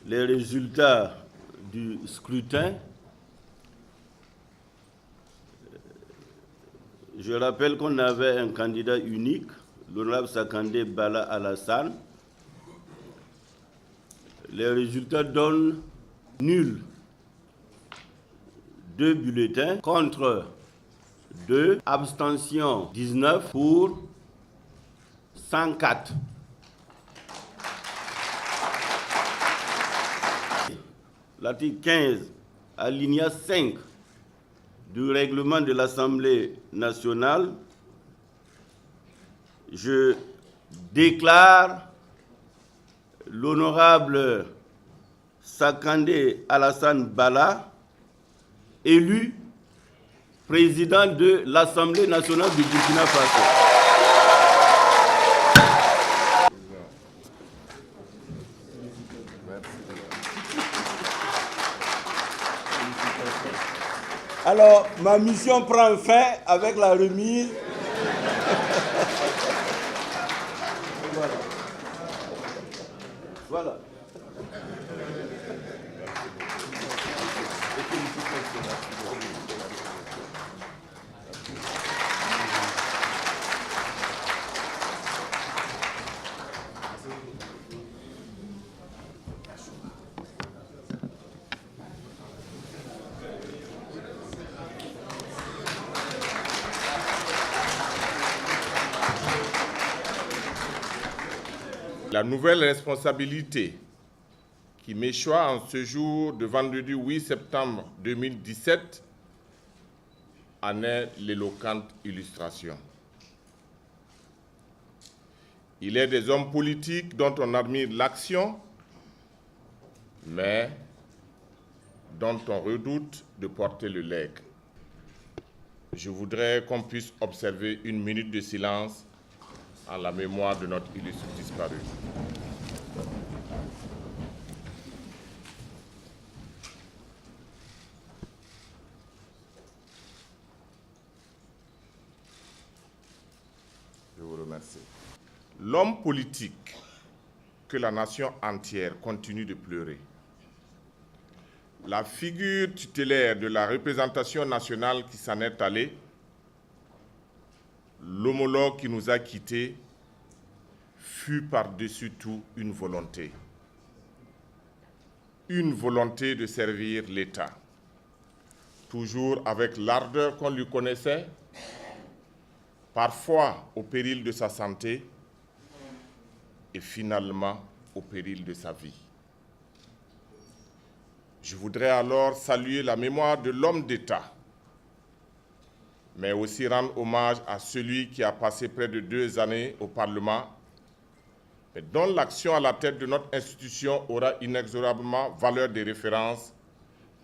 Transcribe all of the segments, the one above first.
les résultats du scrutin. Je rappelle qu'on avait un candidat unique, l'honorable Sakandé Bala Alassane. Les résultats donnent nul. 2 bulletins contre 2, abstention 19 pour 104. L'article 15, alinéa 5 du règlement de l'Assemblée nationale, je déclare l'honorable Sakandé Alassane Bala élu président de l'Assemblée nationale du Burkina Faso. Alors, ma mission prend fin avec la remise. Voilà. Voilà. La nouvelle responsabilité qui m'échoit en ce jour de vendredi 8 septembre 2017 en est l'éloquente illustration. Il est des hommes politiques dont on admire l'action, mais dont on redoute de porter le legs. Je voudrais qu'on puisse observer une minute de silence en la mémoire de notre illustre disparu. Je vous remercie. L'homme politique que la nation entière continue de pleurer, la figure tutélaire de la représentation nationale qui s'en est allée, l'homologue qui nous a quittés, fut par-dessus tout une volonté de servir l'État, toujours avec l'ardeur qu'on lui connaissait, parfois au péril de sa santé et finalement au péril de sa vie. Je voudrais alors saluer la mémoire de l'homme d'État, mais aussi rendre hommage à celui qui a passé près de 2 années au Parlement et dont l'action à la tête de notre institution aura inexorablement valeur de référence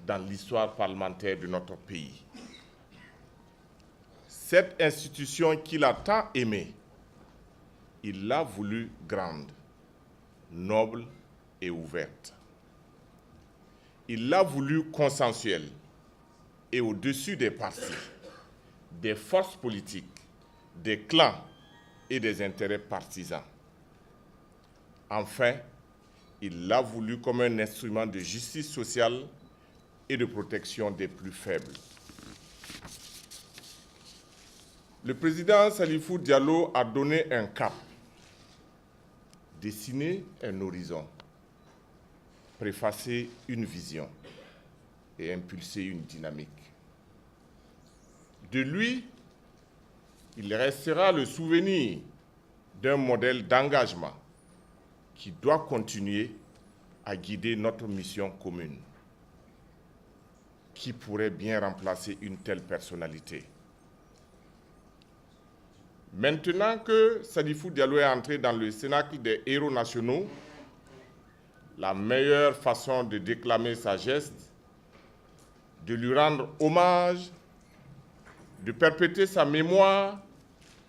dans l'histoire parlementaire de notre pays. Cette institution qu'il a tant aimée, il l'a voulu grande, noble et ouverte. Il l'a voulu consensuelle et au-dessus des partis, des forces politiques, des clans et des intérêts partisans. Enfin, il l'a voulu comme un instrument de justice sociale et de protection des plus faibles. Le président Salifou Diallo a donné un cap, dessiné un horizon, préfacé une vision et impulsé une dynamique. De lui, il restera le souvenir d'un modèle d'engagement qui doit continuer à guider notre mission commune. Qui pourrait bien remplacer une telle personnalité? Maintenant que Salifou Diallo est entré dans le cénacle des héros nationaux, la meilleure façon de déclamer sa geste, de lui rendre hommage, de perpétuer sa mémoire,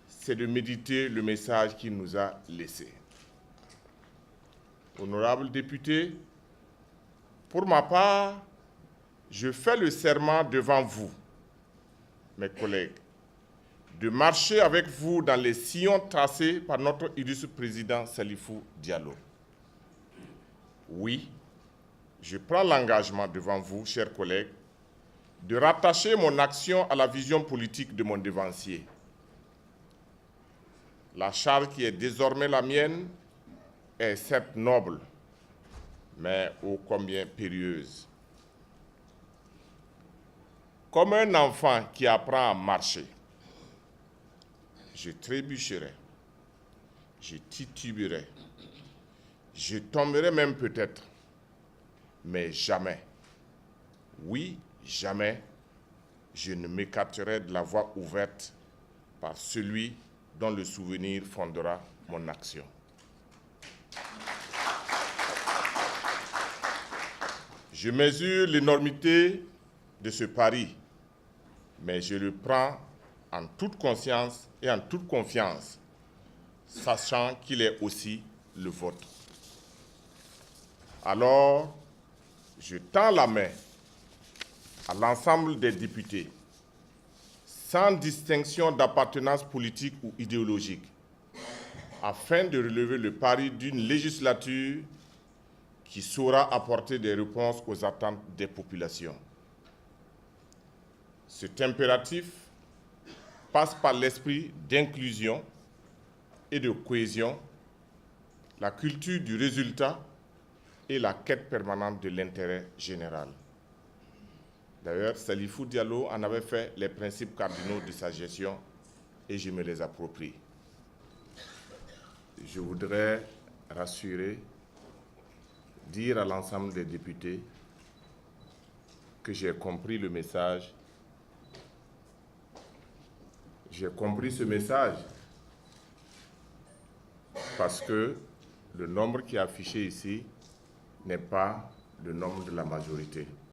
c'est de méditer le message qu'il nous a laissé. Honorables députés, pour ma part, je fais le serment devant vous, mes collègues, de marcher avec vous dans les sillons tracés par notre illustre président Salifou Diallo. Oui, je prends l'engagement devant vous, chers collègues, de rattacher mon action à la vision politique de mon devancier. La charge qui est désormais la mienne est certes noble, mais ô combien périlleuse. Comme un enfant qui apprend à marcher, je trébucherai, je tituberai, je tomberai même peut-être, mais jamais, oui, jamais, je ne m'écarterai de la voie ouverte par celui dont le souvenir fondera mon action. Je mesure l'énormité de ce pari, mais je le prends en toute conscience et en toute confiance, sachant qu'il est aussi le vôtre. Alors, je tends la main à l'ensemble des députés, sans distinction d'appartenance politique ou idéologique, afin de relever le pari d'une législature qui saura apporter des réponses aux attentes des populations. Cet impératif passe par l'esprit d'inclusion et de cohésion, la culture du résultat et la quête permanente de l'intérêt général. D'ailleurs, Salifou Diallo en avait fait les principes cardinaux de sa gestion et je me les approprie. Je voudrais rassurer, dire à l'ensemble des députés que j'ai compris le message. J'ai compris ce message parce que le nombre qui est affiché ici n'est pas le nombre de la majorité.